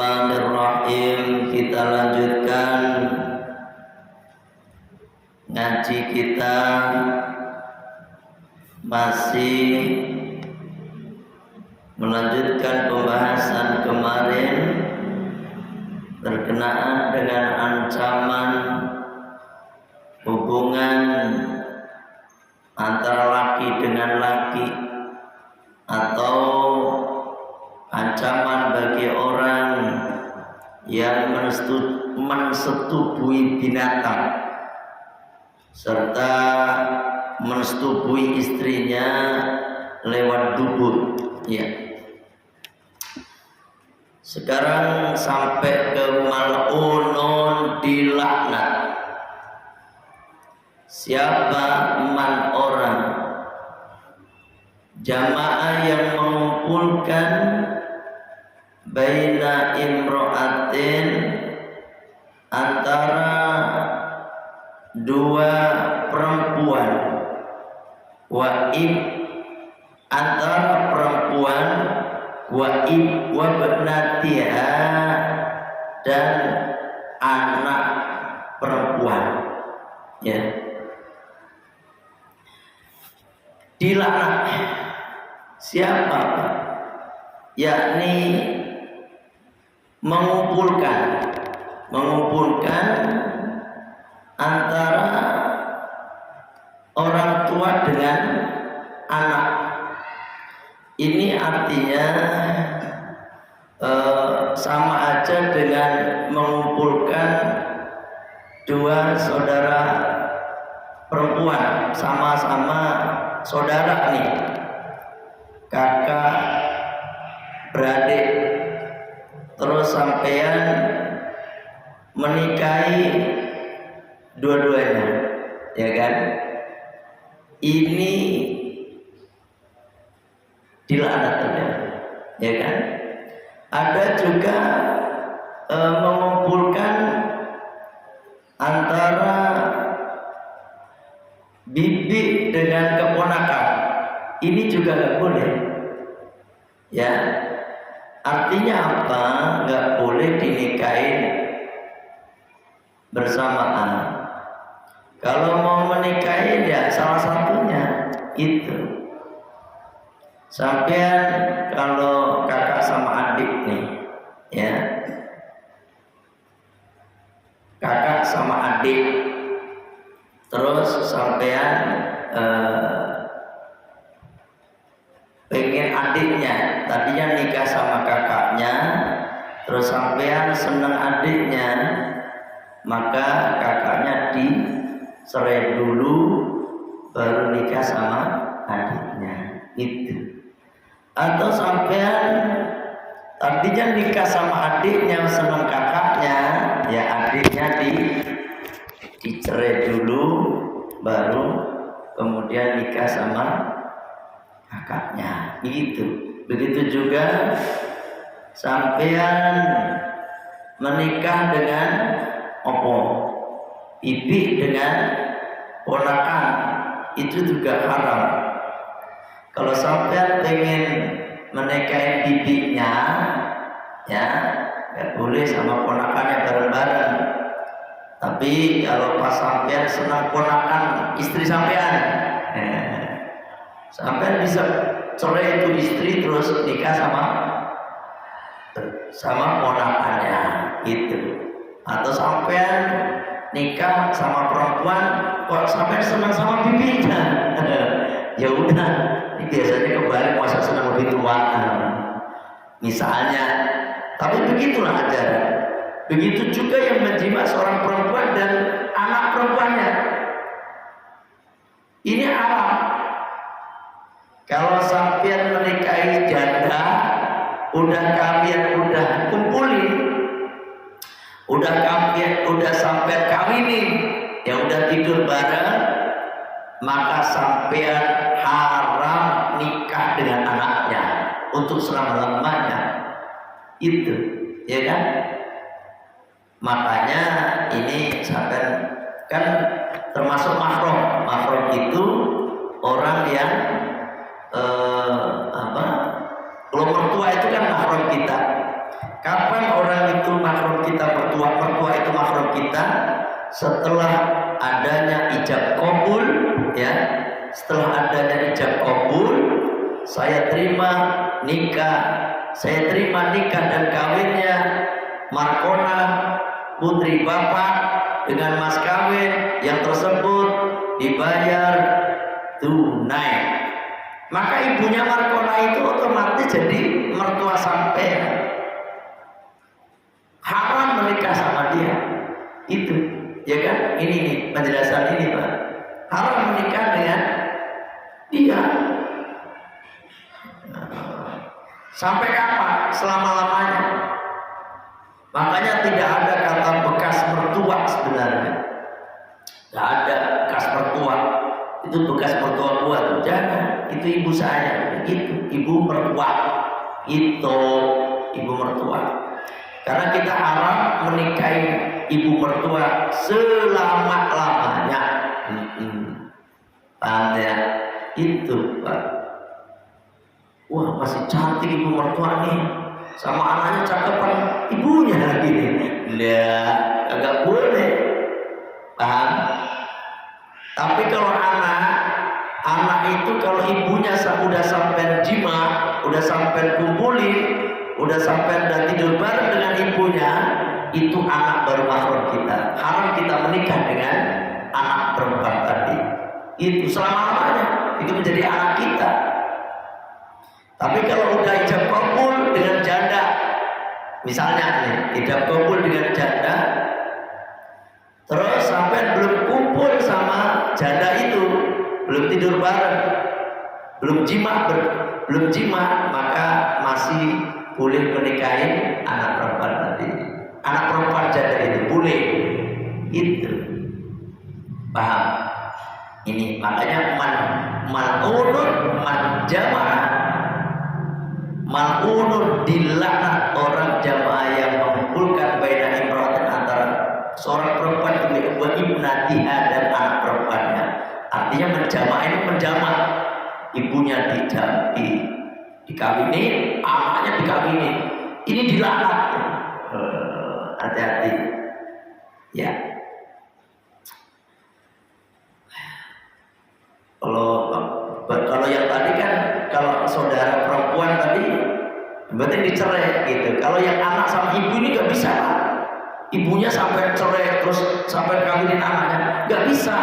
Bismillahirrahmanirrahim. Kita lanjutkan ngaji kita, masih melanjutkan pembahasan kemarin berkenaan dengan ancaman hubungan antara laki dengan laki, atau ancaman bagi orang yang mensetubui binatang serta mensetubui istrinya lewat dubur. Ya. Sekarang sampai ke mal'unun, dilaknat. Siapa man orang jamaah yang mengumpulkan baina imro'atin, antara dua perempuan, antara perempuan wa benatiha, dan anak perempuan, ya, dilaknat. Siapa? Yakni mengumpulkan antara orang tua dengan anak. Ini artinya sama aja dengan mengumpulkan dua saudara perempuan, sama-sama saudara nih, kakak beradik, terus sampean menikahi dua-duanya, ya kan? Ini dilaknat, ya kan? Ada juga mengumpulkan antara bibi dengan keponakan. Ini juga nggak boleh, ya. Artinya apa? Nggak boleh dinikahin bersamaan. Kalau mau menikahi ya salah satunya itu. Sampean kalau kakak sama adik nih, ya, kakak sama adik, terus sampean pengen adiknya, tadinya nikah sama kakaknya, terus sampean seneng adiknya, maka kakaknya dicerai dulu, baru nikah sama adiknya, itu. Atau sampean tadinya nikah sama adiknya, seneng kakaknya, ya adiknya dicerai dulu, baru kemudian nikah sama kakaknya, gitu. Begitu juga sampean menikah dengan ibi dengan ponakan, itu juga haram. Kalau sampean pengen menikahi bibinya, ya, nggak boleh sama ponakannya bareng-bareng. Tapi kalau pas sampean senang ponakan istri sampean, sampean bisa cerai itu istri, terus nikah sama ponakannya, gitu. Atau sampean nikah sama perempuan, kok sampean senang sama bibinya, ya udah, ini biasanya kebalik, masa senang lebih tua, misalnya. Tapi begitulah ajaran. Begitu juga yang menjima seorang perempuan dan anak perempuannya, ini haram. Kalau sampean menikahi janda, udah kalian udah kumpulin, udah sampean kawinin, ya udah tidur bareng, maka sampean haram nikah dengan anaknya untuk selama-lamanya, itu, ya kan? Makanya ini sampean kan termasuk mahram. Mahram itu orang yang kalau mertua itu kan mahram kita. Kapan orang itu mahram kita, mertua itu mahram kita? Setelah adanya ijab kabul, ya. Setelah adanya ijab kabul, saya terima nikah dan kawinnya Markona putri bapak dengan mas kawin yang tersebut dibayar tunai. Maka ibunya Markona itu otomatis jadi mertua sampean. Haram menikah sama dia. Itu, ya kan? Ini nih penjelasan ini, Pak. Haram menikah dengan dia. Sampai kapan? Selama-lamanya. Makanya tidak ada kata bekas mertua sebenarnya. Tidak ada bekas mertua. Itu bekas mertua gua tuh. Jangan. Itu ibu saya. Begitu. Ibu mertua. Itu ibu mertua. Karena kita haram menikahi ibu mertua selama-lamanya. Paham ya? Itu, Pak. Wah, masih cantik ibu mertua nih. Sama anaknya cakepan ibunya lagi nih. Lah, agak boleh. Paham? Tapi kalau anak itu kalau ibunya udah sampai jima, udah sampai kumpulin, udah sampai udah tidur bareng dengan ibunya, itu anak baru mahram kita. Haram kita menikah dengan anak perempuan tadi. Itu selama-lamanya, itu menjadi anak kita. Tapi kalau udah ijab kabul dengan janda, misalnya nih, ijab kabul dengan janda, terus sampai belum kumpul sama janda itu, belum tidur bareng, belum jima, maka masih boleh menikahi anak perempuan tadi. Anak perempuan janda itu boleh. Itu. Paham? Ini makanya man jamaah, mal'unun dilaknat orang jamaah yang mengumpulkan baina imra'atin antara seorang perempuan wa ibnatiha dan anak perempuannya. Artinya menjamah ibunya dikawini, anaknya dikawini. Ini dilaknat. Hati-hati. Ya. Kalau yang tadi kan, kalau saudara perempuan tadi berarti dicerai gitu. Kalau yang anak sama ibu ini nggak bisa, ibunya sampai cerai terus sampai kawinin anaknya nggak bisa,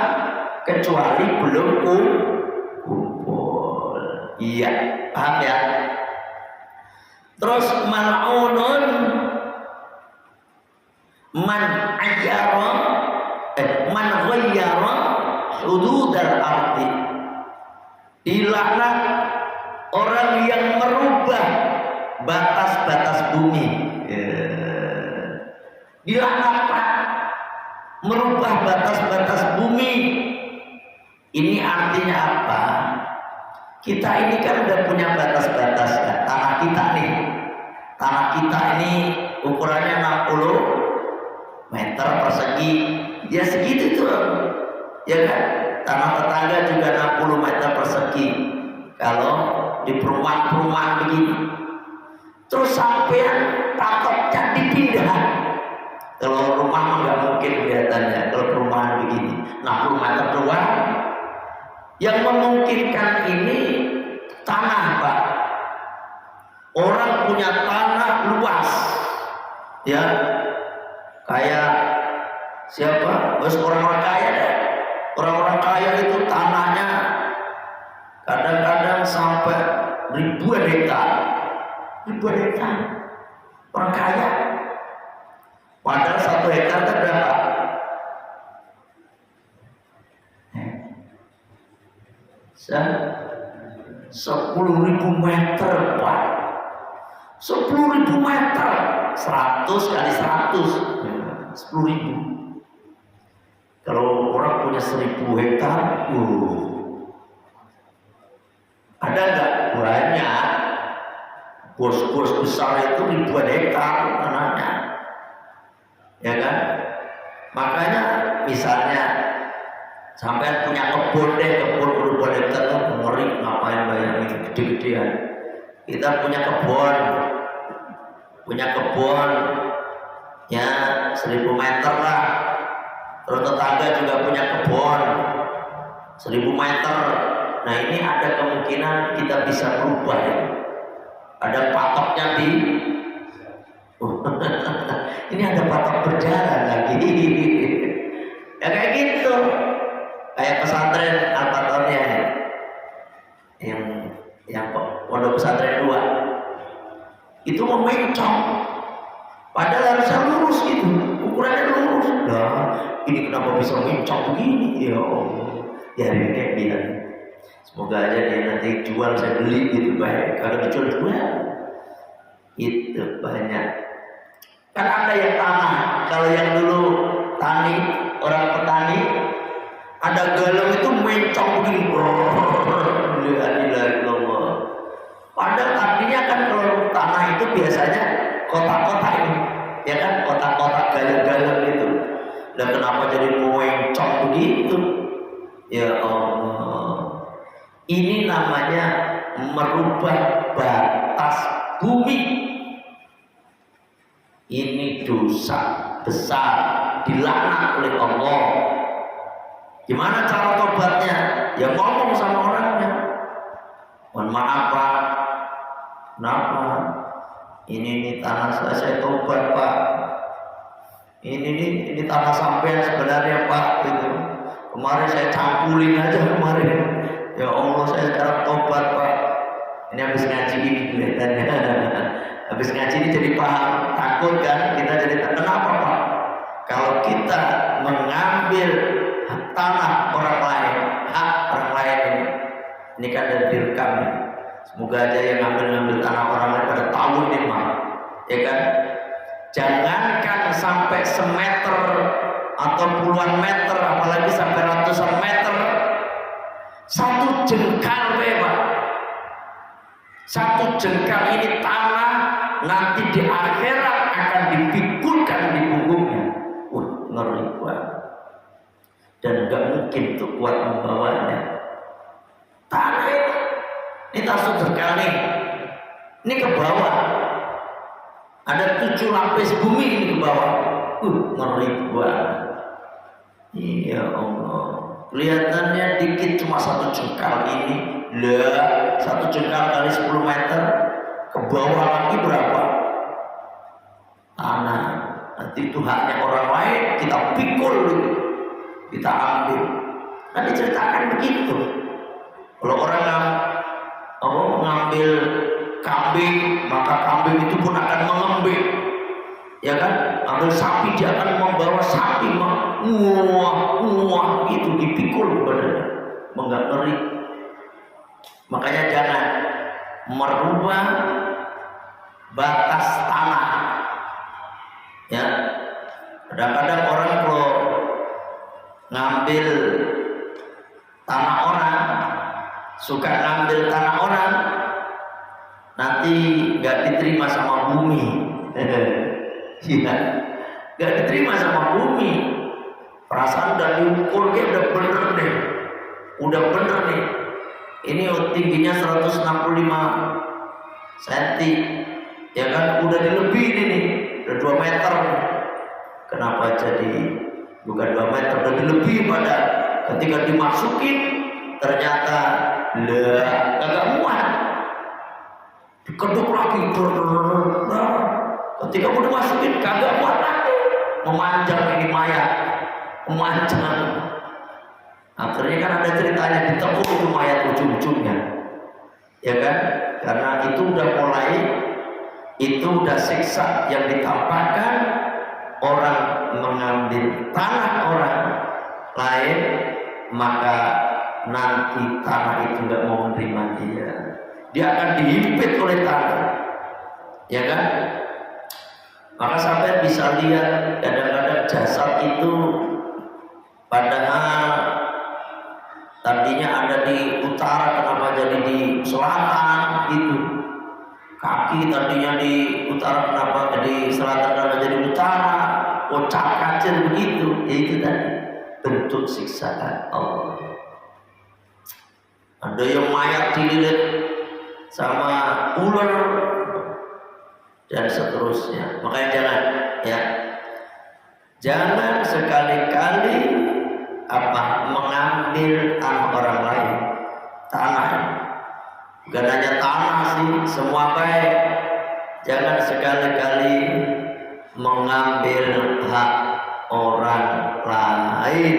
kecuali belum kumpul. Iya, paham ya? Terus mal'unun man ghayyara hududal ardi, dilaknat orang yang merubah batas-batas bumi. Dilaknat, Pak, merubah batas-batas bumi. Ini artinya apa? Kita ini kan udah punya batas-batas ya. Tanah kita ini ukurannya 60 meter persegi, ya segitu tuh, ya kan? Tanah tetangga juga 60 meter persegi. Kalau di perumahan begini, terus sampean patoknya dipindah. Kalau rumah mah nggak mungkin kelihatannya. Kalau perumahan begini 60 meter doang. Yang memungkinkan ini tanah, Pak. Orang punya tanah luas, ya, kayak siapa? Orang-orang kaya deh. Orang-orang kaya itu tanahnya kadang-kadang sampai ribuan hektar. Orang kaya. Padahal 1 hektar itu berapa? 10.000 meter, Pak. 10.000 meter, 100 kali 100, 10.000. Kalau orang punya 1.000 hektar, ada nggak? Banyak. Bos-bos besar itu ribuan hektar tanahnya, ya kan? Makanya misalnya sampai punya kebun ribuan hektar, ngeri, ngapain bayangin gede-gedean. Kita punya kebun punya kebun ya 1000 meter lah, terus tetangga juga punya kebun 1000 meter. Nah ini ada kemungkinan kita bisa berubah ya. Ada patoknya di ini ada patok berjalan lagi ya kayak gitu, kayak pesantren Al-Fatihah yang pondok pesantren 2 itu memencong, padahal harusnya lurus gitu, ukurannya lurus. Nah ini kenapa bisa mencong begini ya Allah, ya ini kayak bilang semoga aja dia nanti jual saya beli gitu, baik kalau dijual itu banyak. Kan ada yang tanah, kalau yang dulu tani, orang petani ada galang itu mencong begini, padahal artinya kan kalau tanah itu biasanya kotak-kotak ini ya kan, kotak-kotak galang-galang itu. Dan kenapa jadi mencong begitu ya Allah? Ini namanya merubah batas bumi. Ini dosa besar, dilaknat oleh Allah. Gimana cara tobatnya? Ya ngomong sama orangnya, mohon maaf Pak, kenapa? Ini tanah saya tobat Pak. Ini tanah sampean sebenarnya Pak. Gitu. Kemarin saya cangkulin aja kemarin. Ya Allah saya sekarang tobat Pak. Ini habis ngaji ini kelihatannya. Habis ngaji ini jadi paham, takut kan kita jadi kenapa Pak? Kalau kita mengambil tanah orang lain, hak orang lain ini kan ada direkam. Semoga aja yang ngambil tanah orang lain pada tahu ini Pak, ya kan? Jangankan sampai semeter atau puluhan meter, apalagi sampai ratusan meter, 1 jengkal Pak. 1 jengkal ini tanah nanti di akhirat akan dipikulkan di punggungnya. Ngeri banget. Dan nggak mungkin tuh kuat membawanya. Tanah ini tak jengkal nih. Ini ke bawah. Ada 7 lapis bumi ini ke bawah. Ngeri banget. Ya Allah. Kelihatannya dikit, cuma 1 jengkal ini. Lah, 1 jengkal kali 10 meter. Ke bawah lagi berapa? Tanah. Nanti itu haknya orang lain, kita pikul, kita ambil. Kan diceritakan begitu. Kalau orang mengambil kambing, maka kambing itu pun akan mengembik. Ya kan? Ambil sapi, dia akan membawa sapi, muah itu dipikul badannya, mengganggu. Makanya jangan merubah batas tanah. Ya, kadang-kadang orang kalau ngambil tanah orang, suka ngambil tanah orang, nanti nggak diterima sama bumi. Iya, nggak diterima sama bumi. Perasaan udah diukur, dia udah bener nih, Ini tingginya 165 cm, ya kan? Udah dilebihin ini, udah 2 meter. Kenapa jadi bukan 2 meter? Udah dilebihin pada ketika dimasukin ternyata kagak muat. Dikeduk lagi, ketika udah dimasukin kagak muat lagi, memanjang ini mayat, memanjang. Akhirnya kan ada ceritanya ditepuk itu mayat ujung-ujungnya, ya kan? Karena itu udah siksa yang ditampakkan orang mengambil tanah orang lain, maka nanti tanah itu nggak mau menerima dia akan dihimpit oleh tanah, ya kan? Maka sampai bisa lihat kadang-kadang jasad itu padahal tadinya ada di utara, kenapa jadi di selatan gitu. Kaki tadinya di utara, kenapa jadi selatan, kenapa jadi utara. Kocak kacir begitu. Ya itu tadi bentuk siksaan Allah. Ada yang mayat dililit sama ular, dan seterusnya. Makanya jangan, ya, jangan sekali-kali mengambil tanah orang lain. Tanah, bukan hanya tanah sih, semua baik. Jangan sekali-kali mengambil hak orang lain,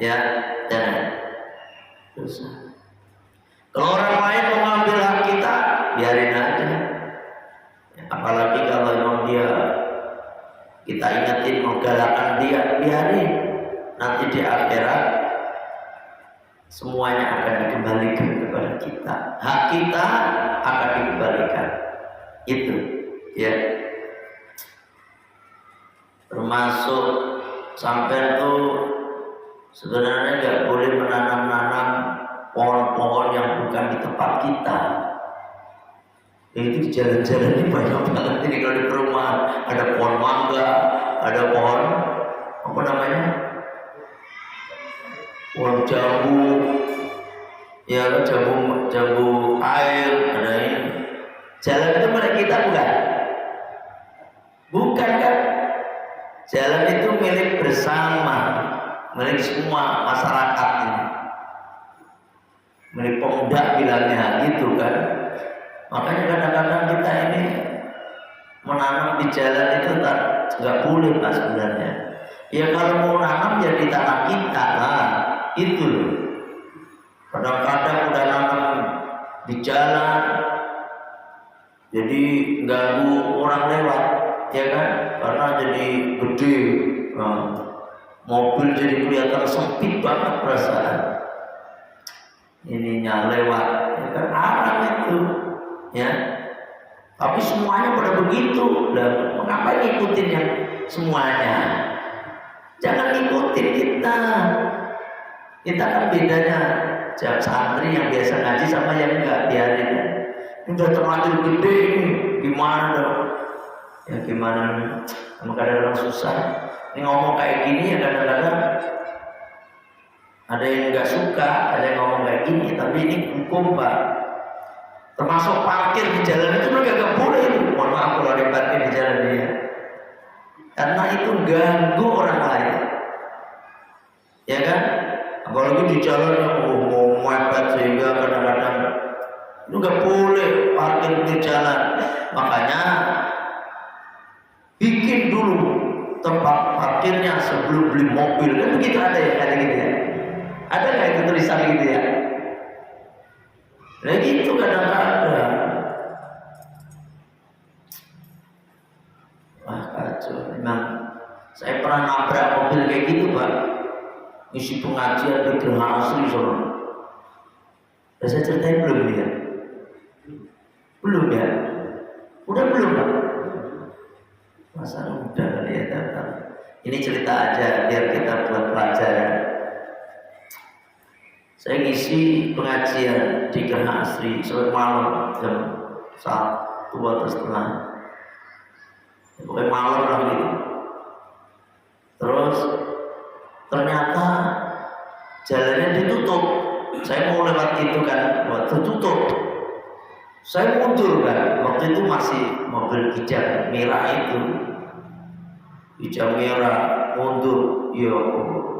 ya, jangan. Dosa. Kalau orang lain mengambil hak kita, biarin aja. Apalagi kalau memang dia, kita ingetin, menggalakkan dia, biarin. Nanti di akhirat semuanya akan dikembalikan kepada kita. Hak kita akan dikembalikan. Itu, ya. Termasuk sampai tuh sebenarnya nggak boleh menanam-nanam pohon-pohon yang bukan di tempat kita. Itu di jalan-jalan ini banyak banget ini. Kalau di perumahan ada pohon mangga, ada pohon apa namanya, pohon jambu, ya, jambu air, ada ini. Jalan itu milik kita bukan kan? Jalan itu milik bersama, milik semua masyarakat ini, milik pemuda bilangnya gitu kan. Makanya kadang-kadang kita ini menanam di jalan itu nggak boleh Pak sebenarnya. Ya kalau mau nanam ya di tanah kita lah, itu loh. Kadang-kadang udah nanam di jalan, jadi ganggu orang lewat, ya kan? Karena jadi gede, mobil jadi kelihatan sempit banget perasaan. Ininya lewat, ya kan? Haram itu. Ya, tapi semuanya pada begitu. Lah, mengapa ngikutin yang semuanya? Jangan ngikutin kita. Kita kan bedanya santri yang biasa ngaji sama yang enggak, biarin. Ini udah terlanjur gede ini, gimana dong? Ya gimana? Sama kadang-kadang susah. Ini ngomong kayak gini ya kadang-kadang ada yang nggak suka, ada yang ngomong kayak gini. Tapi ini hukum Pak. Termasuk parkir di jalan itu mereka gak boleh. Mohon maaf kalau ada parkir di jalan dia, karena itu ganggu orang lain, ya kan? Apalagi di jalan yang mau mepet sehingga kadang-kadang itu gak boleh parkir di jalan. Makanya bikin dulu tempat parkirnya sebelum beli mobil, kan begitu ada ya, ada gitu ya. Ada nggak itu tulisan gitu ya? Nah gitu kadang-kadang. Wah kacau. Memang saya pernah nabrak mobil kayak gitu Pak. Isi pengajian di Gerhana Asri soalnya. Udah saya ceritain belum ya? Belum ya? Udah belum Pak? Masa udah kali ya datang. Ini cerita aja biar kita buat pelajaran. Saya ngisi pengajian di Gerhana Asri sore malam jam 1:30. Pokoknya malam lah gitu. Terus ternyata jalannya ditutup. Saya mau lewat itu kan, waktu tutup. Saya mundur kan, waktu itu masih mobil hijau merah itu, hijau merah, mundur. Yo,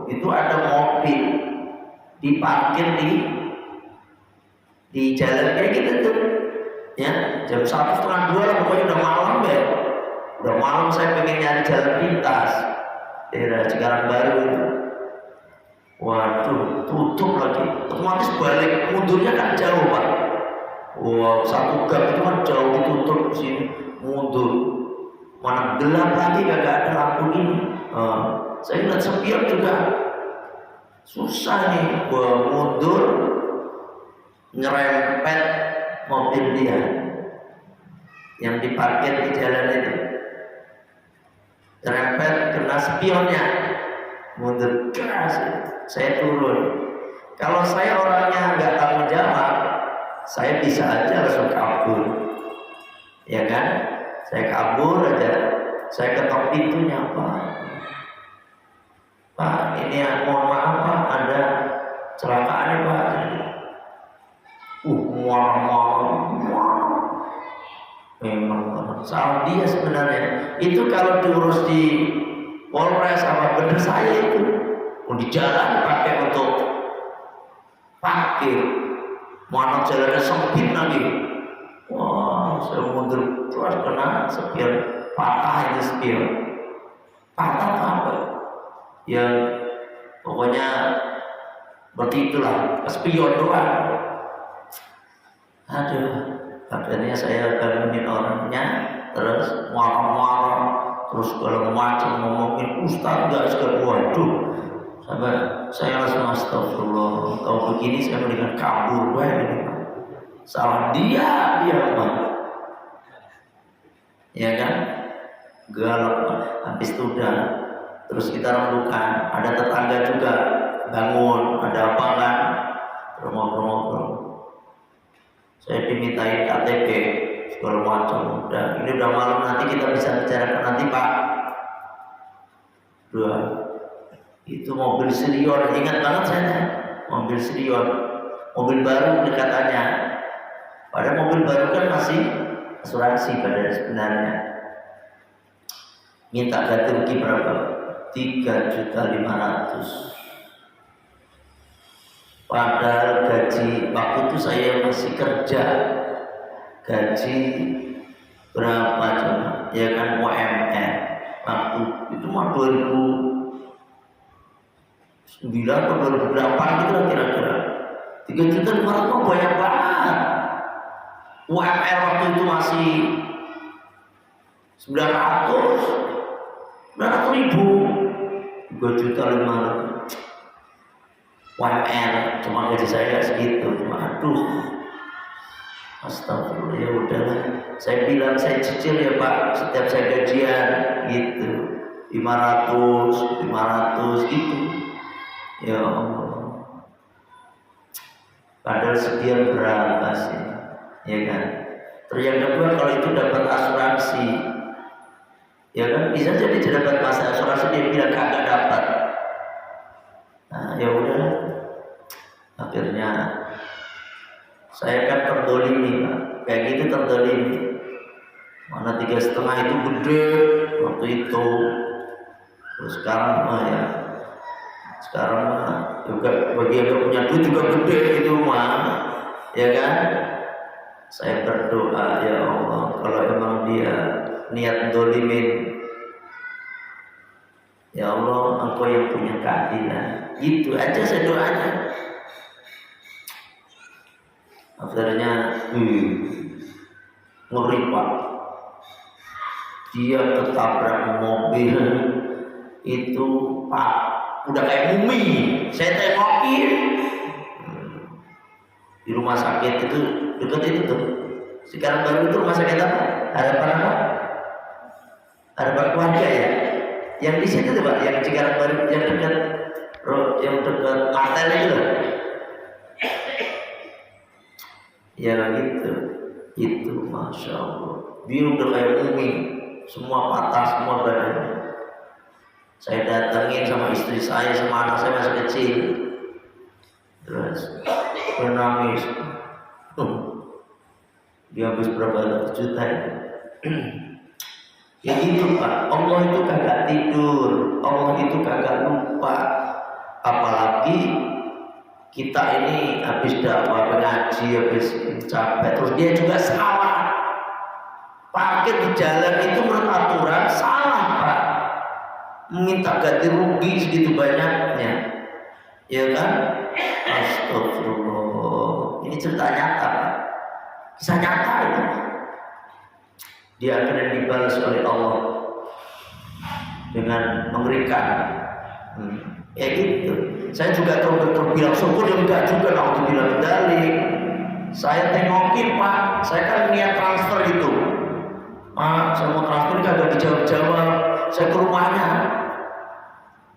itu ada mobil diparkir di jalan kayak gitu tuh, ya jam 1:30 lah, pokoknya udah malam ya. Udah malam saya pengen nyari jalan pintas daerah Cikarang Baru. Waduh, tutup lagi. Otomatis balik mundurnya kan jauh Pak. Wow, 1 gang itu kan jauh, ditutup sini, mundur. Mana gelap lagi, gak ada lampu ini. Saya lihat sepion juga susah nih. Gua mundur, nyerempet mobil dia yang diparkir di jalan itu. Nyerempet kena spionnya, mundur keras. Saya turun. Kalau saya orangnya nggak tanggung jawab, saya bisa aja langsung kabur, ya kan? Saya kabur aja, saya ketok pintunya, Pak, ini mohon maaf Pak, ada celakaan nih Pak. Memang salah dia sebenarnya. Itu kalau diurus di Polres sama bener saya itu. Mau di jalan pakai untuk parkir. Mau jalannya sempit lagi. Wah, saya mundur terus kena spion, patah itu spion. Patah apa? Ya pokoknya seperti itulah, spion doang. Aduh, akhirnya saya bangunin orangnya, terus marah-marah, terus kalau macam ngomongin Ustaz enggak sekali, waduh, sampai saya langsung astagfirullah, kalau begini saya mendingan kabur, salah dia mah, ya kan, galak, habis itu udah, terus kita renungkan, ada tetangga juga bangun, ada apa kan, ngobrol-ngobrol. Saya dimintain KTP segala macam. Udah, ini udah malam, nanti kita bisa bicarakan nanti Pak. Dua, itu mobil Sirion, ingat banget saya, mobil Sirion, mobil baru dekatannya. Padahal mobil baru kan masih asuransi pada sebenarnya. Minta ganti rugi berapa? 3.500.000. Padahal gaji waktu itu saya masih kerja, gaji berapa coba? Ya kan UMR waktu itu mah 2009 atau 2008 gitu kira-kira. 3.500.000 mah banyak banget. UMR waktu itu masih 900.000, 3.500.000. UMR cuma gaji saya segitu, cuma aduh, astagfirullah, ya udahlah. Saya bilang saya cicil ya Pak, setiap saya gajian gitu, 500 gitu. Ya Allah, padahal sekian berapa sih, ya kan? Terus yang kedua, kalau itu dapat asuransi, ya kan bisa jadi dapat masa asuransi, dia bilang kagak dapat. Nah, ya udah. Akhirnya saya kan terdolimi, Pak. Kayak gitu terdolimi. Mana 3,5 itu gede waktu itu. Terus sekarang mah ya, sekarang mah juga bagi yang punya duit juga gede itu mah, ya kan? Saya berdoa, ya Allah, kalau emang dia niat dolimin, ya Allah, Engkau yang punya keadilan. Itu aja saya doanya. Akhirnya ngeri Pak, dia ketabrak mobil itu Pak, udah kayak mumi. Saya tengokin di rumah sakit itu, dekat itu tuh, sekarang baru itu rumah sakit apa? Harapan apa? Harapan Keluarga ya, yang di situ tuh Pak, yang sekarang baru, yang dekat Martel itu. Ya itu Masya Allah, dia udah kayak mumi, semua patah, semua badannya. Saya datengin sama istri saya, sama anak saya masih kecil, terus menangis. Dia habis berapa juta itu. Ya gitu Pak, Allah itu kagak tidur, Allah itu kagak lupa. Apalagi kita ini habis dakwah, ngaji, habis capek, terus dia juga salah. Parkir di jalan itu menurut aturan salah Pak. Minta ganti rugi segitu banyaknya, ya kan? Astagfirullah. Ini cerita nyata Pak, kisah nyata itu. Dia akhirnya dibalas oleh Allah dengan mengerikan. Ya gitu. Saya juga terbilang syukur, ya enggak juga, waktu bilang dalik. Saya tengokin Pak, saya kan niat transfer itu. Pak, saya mau transfer kagak dijawab-jawab. Saya ke rumahnya,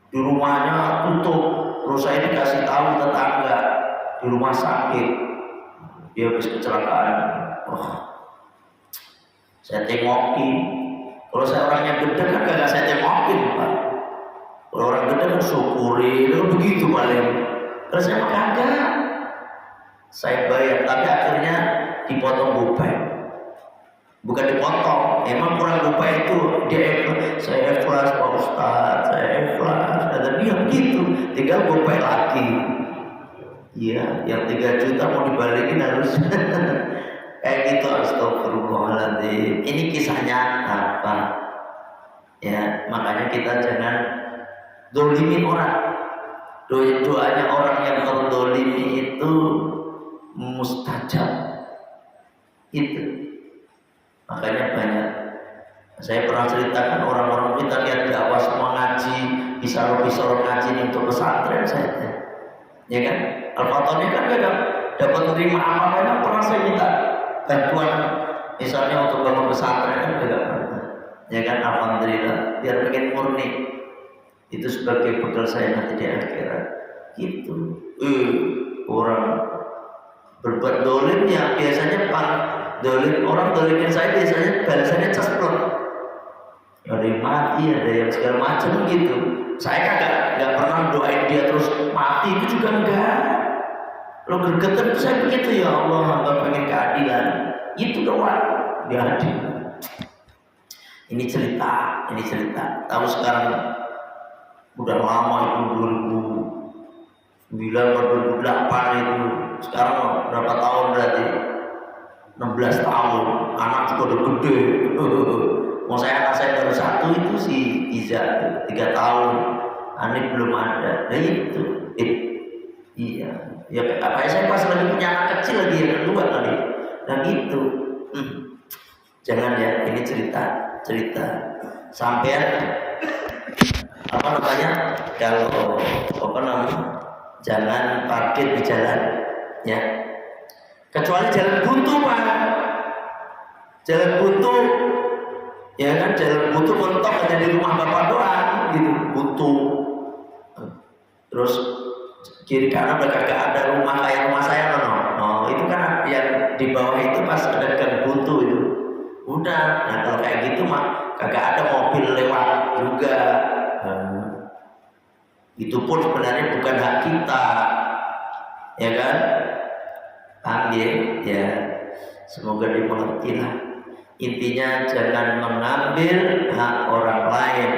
di rumahnya tutup. Terus saya dikasih tahu tetangga di rumah sakit, dia habis kecelakaan. Saya tengokin. Kalau saya orangnya gede kan kagak saya tengokin Pak. Kalau orang gede kan syukuri, itu begitu paling. Terus saya kagak, saya bayar, tapi akhirnya dipotong gopay. bukan dipotong. Emang kurang lupa itu dia ikhlas, saya ikhlas Pak Ustaz, saya ikhlas, kata dia begitu, tinggal gopay lagi. Iya, yang 3 juta mau dibalikin harus kayak gitu. Astagfirullahaladzim. Ini kisahnya apa? Ya, makanya kita jangan dolimin orang. Doanya orang yang terdolimi itu mustajab. Itu. Makanya banyak. Saya pernah ceritakan orang-orang kita lihat dakwah semua ngaji, bisa ngaji nih untuk pesantren saya. Ya kan? Al-Fatihah kan gak dapat terima apa-apa, kan pernah saya minta bantuan misalnya untuk bangun pesantren kan gak pernah. Ya kan, alhamdulillah, biar pengen murni. Itu sebagai bekal saya nanti di akhirat. Gitu. Orang berbuat dolim ya biasanya dolim, orang dolimin saya biasanya balasannya cesplok. Ada yang mati, ada yang segala macam gitu. Saya nggak pernah doain dia terus mati, itu juga enggak. Lo gergetan itu saya begitu, ya Allah, hamba pengen keadilan. Itu doang, dia adil. Ini cerita. Tahu sekarang udah lama itu 2009 2008 itu. Sekarang berapa tahun berarti? 16 tahun. Anak juga udah gede. Mau anak saya baru 1 itu si Iza 3 tahun. Ani belum ada. Nah itu. Iya. Ya apa saya pas lagi punya anak kecil lagi yang kedua kali. Nah gitu. Jangan ya, ini cerita. Sampean apa namanya? Kalau jangan parkir di jalan, ya. Kecuali jalan buntu, Pak. Jalan buntu, ya kan, jalan buntu mentok ada di rumah bapak doang, gitu, buntu. Terus kiri kanan udah kagak ada rumah kayak rumah saya, no. Itu kan yang di bawah itu pas ada gang buntu itu. Udah, nah kalau kayak gitu mah kagak ada mobil lewat juga. Itu pun sebenarnya bukan hak kita, ya kan? Ambil, ya. Semoga dimengerti lah. Intinya jangan mengambil hak orang lain.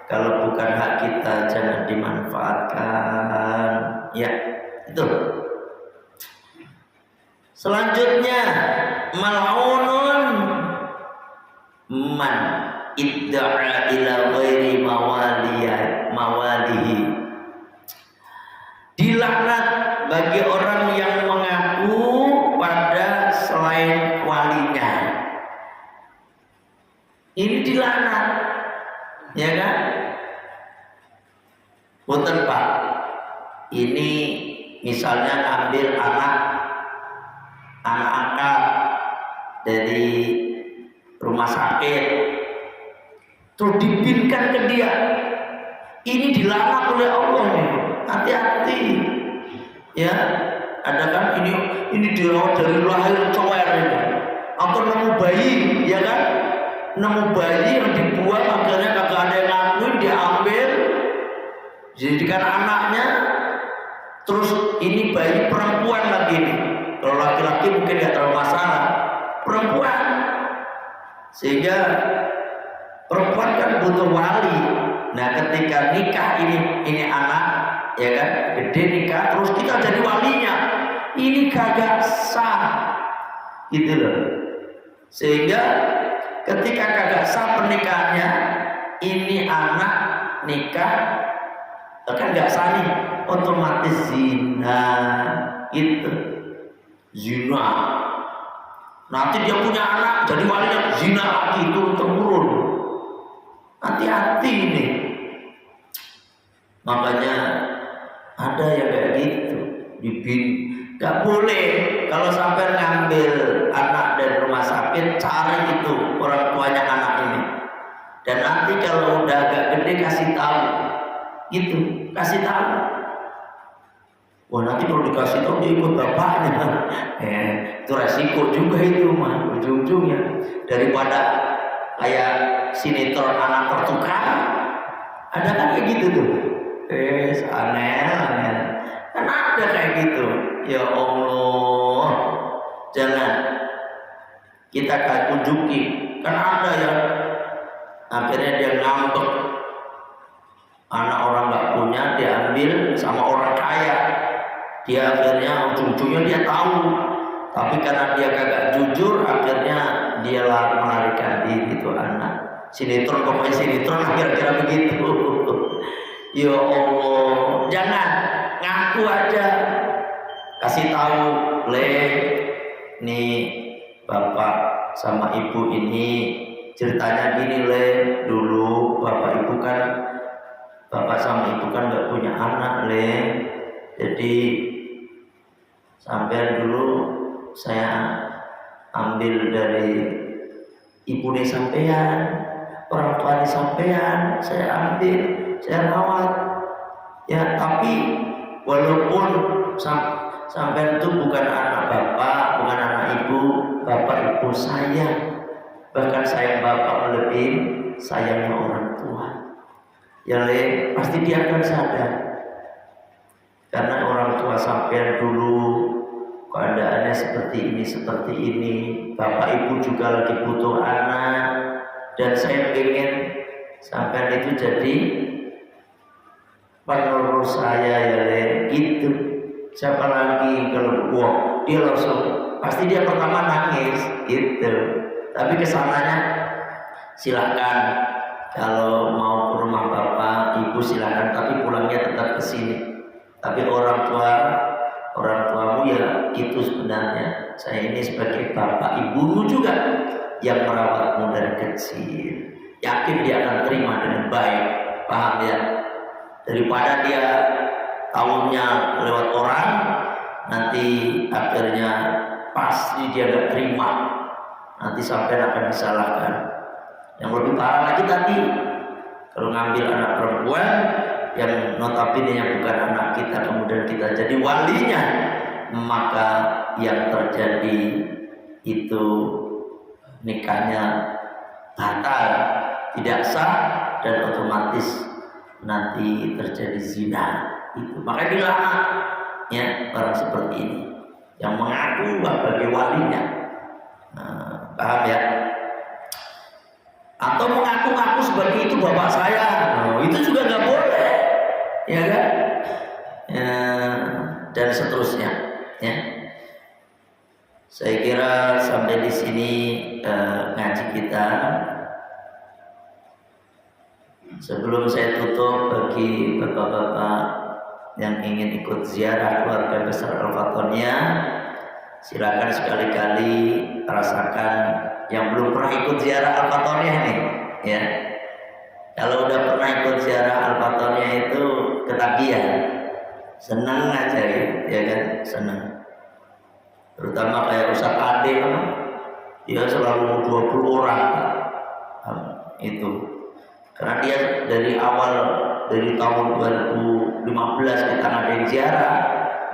Kalau bukan hak kita jangan dimanfaatkan. Ya, itu. Selanjutnya, mal'unun man idda'a ila ghairi mawalihi. Dilaknat bagi orang yang mengaku pada selain walinya. Ini dilaknat, ya kan? Punten Pak, ini misalnya ambil anak angkat dari rumah sakit, terus dipinkan ke dia. Ini dilaknat oleh Allah nih. Hati-hati, ya. Ada kan ini dirawat dari lahir cower ini, atau nemu bayi, ya kan? Nemu bayi yang dibuang akhirnya kagak ada yang ngakuin, diambil, jadikan anaknya. Terus ini bayi perempuan lagi nih. Kalau laki-laki mungkin nggak terlalu masalah, perempuan. Sehingga perempuan kan butuh wali. Nah ketika nikah ini anak, ya kan, gede nikah, terus kita jadi walinya, ini kagak sah, gitu loh. Sehingga ketika kagak sah pernikahannya, ini anak nikah, kan nggak sah nih, otomatis zina, gitu, zina. Nanti dia punya anak, jadi walinya zina lagi, turun temurun. Hati-hati ini. Makanya ada yang kayak gitu, gak boleh. Kalau sampai ngambil anak dari rumah sakit, cari itu orang tuanya anak ini. Dan nanti kalau udah agak gede kasih tahu, gitu, kasih tahu. Wah nanti kalau dikasih tahu dia ikut bapaknya, itu resiko juga itu mah ujung-ujungnya. Daripada kayak sinetron anak tertukar, ada kan kayak gitu tuh. Aneh. Kan ada kayak gitu. Ya Allah, jangan. kita akan tunjuki. Kan ada yang akhirnya dia ngambek, anak orang nggak punya diambil sama orang kaya, dia akhirnya ujung-ujungnya dia tahu, tapi karena dia kagak jujur akhirnya dia melarikan diri. Itu anak sinetron, pokoknya sinetron kira-kira begitu. Ya Allah, jangan ngaku aja, kasih tahu, nih bapak sama ibu ini ceritanya gini, dulu bapak ibu kan, bapak sama ibu kan nggak punya anak, jadi sampai dulu saya ambil dari ibu nih sampean, orang tua nih sampean, saya ambil, saya rawat, ya. Tapi walaupun sampean itu bukan anak bapak, bukan anak ibu, bapak ibu saya, bahkan sayang bapak melebihi sayangnya orang tua. Ya pasti dia akan sadar, karena orang tua sampean dulu keadaannya seperti ini, bapak ibu juga lagi butuh anak, dan saya ingin sampean itu jadi penerus saya, ya gitu. Siapa lagi kalau dia langsung pasti dia pertama nangis gitu. Tapi kesananya silakan, kalau mau ke rumah bapak ibu silakan, tapi pulangnya tetap ke sini. Tapi orang tuamu ya itu sebenarnya, saya ini sebagai bapak ibumu juga yang merawatmu dari kecil. Yakin dia akan terima dengan baik, paham ya? Daripada dia tahunya lewat orang, nanti akhirnya pasti dia gak terima, nanti sampai akan disalahkan. Yang lebih parah lagi tadi, kalau ngambil anak perempuan yang notabene yang bukan anak kita, kemudian kita jadi walinya, maka yang terjadi itu nikahnya batal, tidak sah, dan otomatis nanti terjadi zina. Itu makanya dilarang ya orang seperti ini yang mengaku sebagai walinya. Paham ya? Atau mengaku-ngaku sebagai itu bapak saya, itu juga nggak boleh, ya kan? Dan seterusnya, ya. Saya kira sampai di sini ngaji kita. Sebelum saya tutup, bagi bapak-bapak yang ingin ikut ziarah keluarga besar Al-Fatoniyah, silakan sekali-kali rasakan. Yang belum pernah ikut ziarah Al-Fatoniyah nih, ya. Kalau udah pernah ikut ziarah Al-Fatoniyah itu ketagihan, senang aja ya kan, senang. Terutama kayak Ustaz Ade, dia selalu 20 orang itu. Karena dia dari awal, dari tahun 2015 kita ngadain ziarah,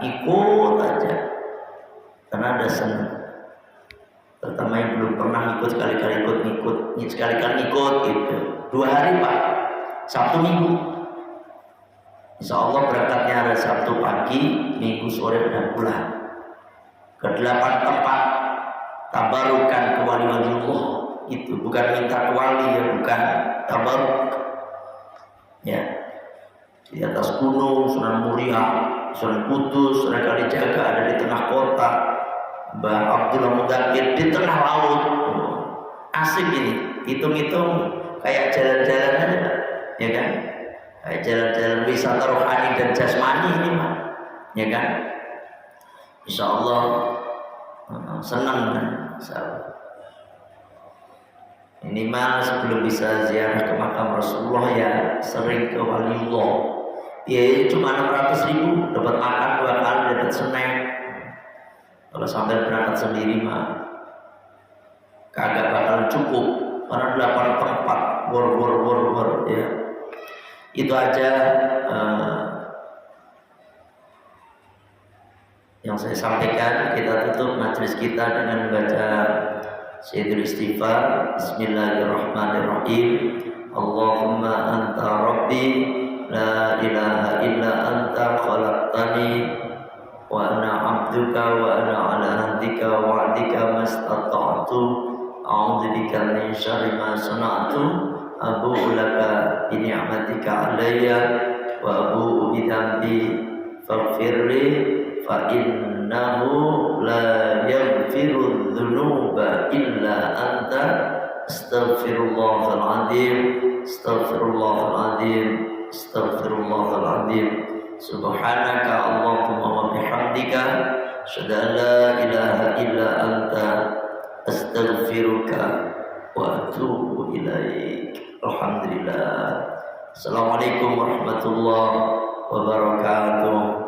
ikut aja, karena ada senang. Terutama yang belum pernah ikut, sekali-kali ikut gitu. 2 hari Pak, Sabtu Minggu. Insya Allah berangkatnya hari Sabtu pagi, Minggu sore udah pulang. Ke 8 tempat tabarukan ke wali-waliullah. Itu bukan minta ke wali ya, bukan, tabaruk ya. Di atas gunung Sunan Muria, Sunan Kudus, Sunan Kalijaga ada di tengah kota, Mbah Abdullah Mudakir di tengah laut. Asik ini, hitung-hitung kayak jalan-jalan aja, ya kan? Kayak jalan-jalan wisata rohani dan jasmani ini mah, ya kan? Insya Allah senang kan? Minimal sebelum bisa ziarah ke makam Rasulullah ya sering ke waliullah. Ya cuma 600.000 dapat makan 2 kali, dapat snack. Kalau sampai berangkat sendiri mah kagak bakal cukup, karena 8 tempat bor ya. Itu aja yang saya sampaikan. Kita tutup majelis kita dengan membaca Sayyidul Istighfar. Bismillahirrahmanirrahim. Allahumma anta rabbi la ilaha illa anta khalaqtani wa ana abduka wa ana ala hikmatika wa'dika mastata'tu a'udzubika min syarri ma sana'tu abu'u laka bi ni'matika 'alayya wa abu'u bi dhanbi faghfirli fa innahu la yaghfiru dzunuba illa anta astaghfirullahal azim astaghfirullahal azim astaghfirullahal azim subhanaka allahumma wa bihamdika asyhadu an la ilaha illa anta astaghfiruka wa atubu ilaik. Alhamdulillah. Assalamualaikum warahmatullahi wabarakatuh.